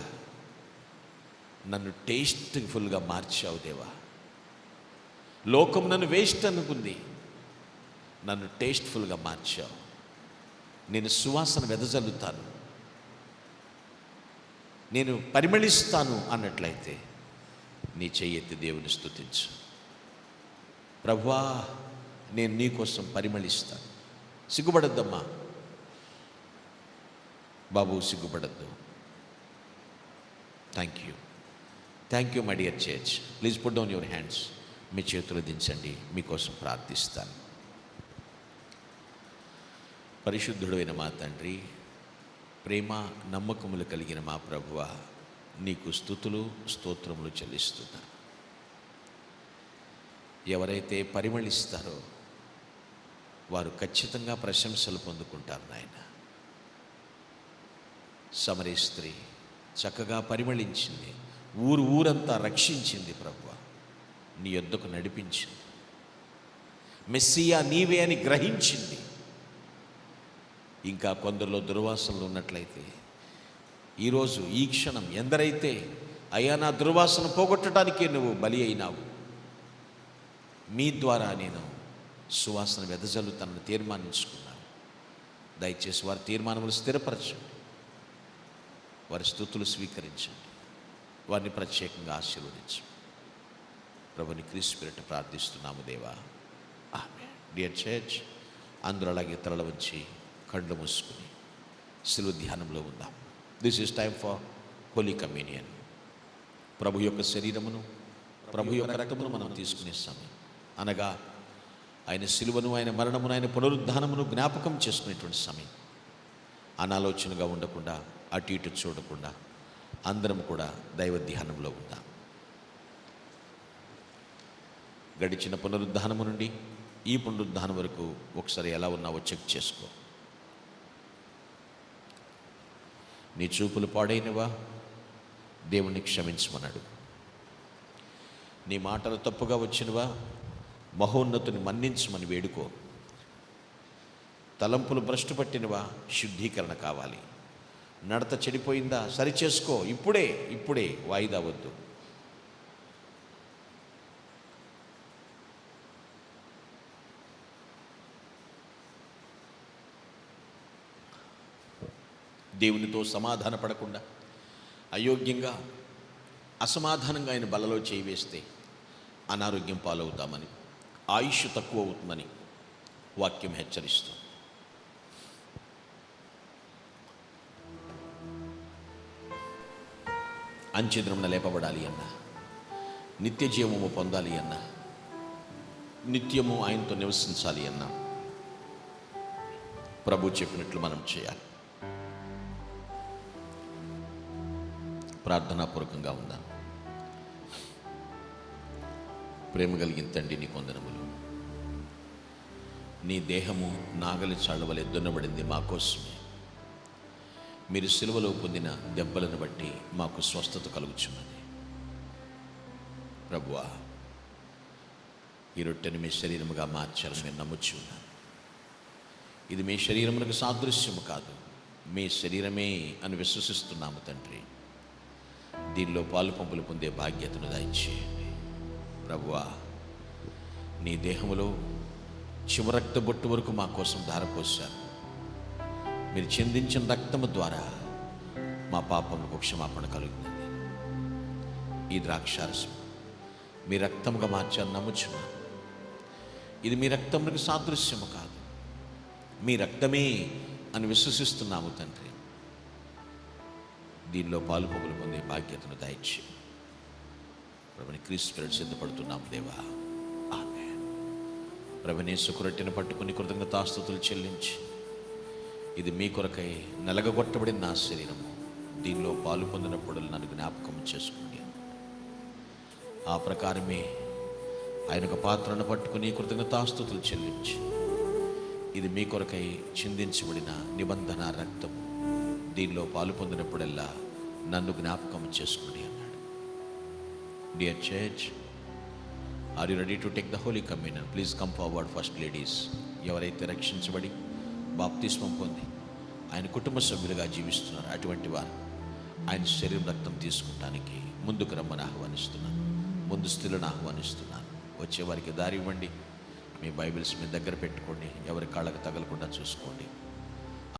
నన్ను టేస్ట్ఫుల్గా మార్చావు దేవా. లోకం నన్ను వేస్ట్ అనుకుంది, నన్ను టేస్ట్ఫుల్గా మార్చావు. నేను సువాసన వెదజల్లుతాను, నేను పరిమళిస్తాను అన్నట్లయితే నీ చెయ్యెత్తి దేవుని స్తుతించు. ప్రభువా, నేను నీ కోసం పరిమళిస్తాను. సిగ్గుపడద్దమ్మా బాబు, సిగ్గుపడద్దు. Thank you my dear church. Please put down your hands. మీ చేతులు దించండి, మీకోసం ప్రార్థిస్తాను. పరిశుద్ధుడు అయిన మా తండ్రి, ప్రేమ నమ్మకములు కలిగిన మా ప్రభువా, నీకు స్తుతులు స్తోత్రములు చెల్లిస్తున్నాను. ఎవరైతే పరిమళిస్తారో వారు ఖచ్చితంగా ప్రశంసలు పొందుకుంటారు నాయన. సమరీ స్త్రీ చక్కగా పరిమళించింది, ఊరంతా రక్షించింది ప్రభువా, నీ యొద్దకు నడిపించింది. మెస్సియా నీవే అని గ్రహించింది. ఇంకా కొందరిలో దుర్వాసనలు ఉన్నట్లయితే ఈరోజు ఈ క్షణం ఎందరైతే అయ్యా నా దుర్వాసన పోగొట్టడానికే నువ్వు బలి అయినావు, మీ ద్వారా నేను సువాసన వెదజల్లుతానని తీర్మానించుకున్నాను. దయచేసి వారి తీర్మానములు స్థిరపరచండి, వారి స్తుతులు స్వీకరించండి, వారిని ప్రత్యేకంగా ఆశీర్వదించండి. ప్రభుని క్రీస్తు పేరిట ప్రార్థిస్తున్నాము దేవా, ఆమేన్. డియర్ చర్చ్, అందరూ అలాగే తలల వంచి కళ్ళు మూసుకుని శిలువ ధ్యానంలో ఉందాం. This is time for holy communion. ప్రభు యొక్క శరీరమును ప్రభు యొక్క రక్తమును మనం తీసుకునే సమయం, అనగా ఆయన సిలువను, ఆయన మరణమును, ఆయన పునరుద్ధానమును జ్ఞాపకం చేసుకునేటువంటి సమయం. అనాలోచనగా ఉండకుండా, అటు ఇటు చూడకుండా అందరం కూడా దైవ ధ్యానంలో ఉందాం. గడిచిన పునరుద్ధానము నుండి ఈ పునరుద్ధానం వరకు ఒకసారి ఎలా ఉన్నావో చెక్ చేసుకో. నీ చూపులు పాడైనవా? దేవుణ్ణి క్షమించమన్నాడు. నీ మాటలు తప్పుగా వచ్చినవా? మహోన్నతుని మన్నించమని వేడుకో. తలంపులు భ్రష్టు పట్టినవా? శుద్ధీకరణ కావాలి. నడత చెడిపోయిందా? సరిచేసుకో. ఇప్పుడే వాయిదా వద్దు. దేవునితో సమాధాన పడకుండా అయోగ్యంగా, అసమాధానంగా ఆయన బలలో చేయి వేస్తే అనారోగ్యం పాలవుతామని, ఆయుష్ తక్కువ అవుతుందని వాక్యం హెచ్చరిస్తుంది. అంచెదినమున లేపబడాలి అన్నా, నిత్య జీవము పొందాలి అన్నా, నిత్యము ఆయనతో నివసించాలి అన్నా ప్రభు చెప్పినట్లు మనం చేయాలి. ప్రార్థనాపూర్వకంగా ఉందాం. ప్రేమ కలిగిన తండ్రి, నీ వందనములు. నీ దేహము నాగలి చాళ్ళవలె దున్నబడింది మా కోసమే. మీరు సిలువలో పొందిన దెబ్బలను బట్టి మాకు స్వస్థత కలుగుచున్నది. ప్రభువా, ఈ రొట్టెను మీ శరీరముగా మార్చాలని మేము నమ్ముచున్నాం. ఇది మీ శరీరములకు సాదృశ్యము కాదు, మీ శరీరమే అని విశ్వసిస్తున్నాము తండ్రి. దీనిలో పాలు పంపులు పొందే బాధ్యతను దయచేయండి ప్రభువా. నీ దేహములో చివరక్త బొట్టు వరకు మా కోసం ధారపోశారు. మీరు చిందించిన రక్తము ద్వారా మా పాపములకు క్షమాపణ కలుగుతుంది. ఈ ద్రాక్షారసం మీ రక్తముగా మార్చాలని నమ్ముచున్నాను. ఇది మీ రక్తములకు సాదృశ్యము కాదు, మీ రక్తమే అని విశ్వసిస్తున్నాము తండ్రి. దీనిలో పాలు పొగులు పొందే బాధ్యతను దయచి ప్రభుని క్రీస్తు పేరిట సిద్ధపడుతున్నాం దేవా. ఆమేన్. ప్రభుని సుకురొట్టెను పట్టుకుని కృతజ్ఞతాస్తుతులు చెల్లించి, ఇది మీ కొరకై నలగగొట్టబడిన నా శరీరము, దీనిలో పాలు పొందినప్పుడు నన్ను జ్ఞాపకం చేసుకోండి. ఆ ప్రకారమే ఆయన ఒక పాత్రను పట్టుకుని కృతజ్ఞతాస్తుతులు చెల్లించి, ఇది మీ కొరకై చిందించబడిన నిబంధన రక్తము, దీనిలో పాలు పొందినప్పుడల్లా నన్ను జ్ఞాపకం చేసుకోండి అన్నాడు. Dear church, are you ready to take the holy communion? Please come forward. First ladies, ఎవరైతే రక్షించబడి బాప్తిస్మం పొంది ఆయన కుటుంబ సభ్యులుగా జీవిస్తున్నారు, అటువంటి వారు ఆయన శరీరం రక్తం తీసుకుంటానికి ముందుకు రమ్మని ఆహ్వానిస్తున్నాను. ముందు స్థితులను ఆహ్వానిస్తున్నాను. వచ్చేవారికి దారి ఇవ్వండి. మీ బైబిల్స్ మీ దగ్గర పెట్టుకోండి. ఎవరి కాళ్ళకు తగలకుండా చూసుకోండి.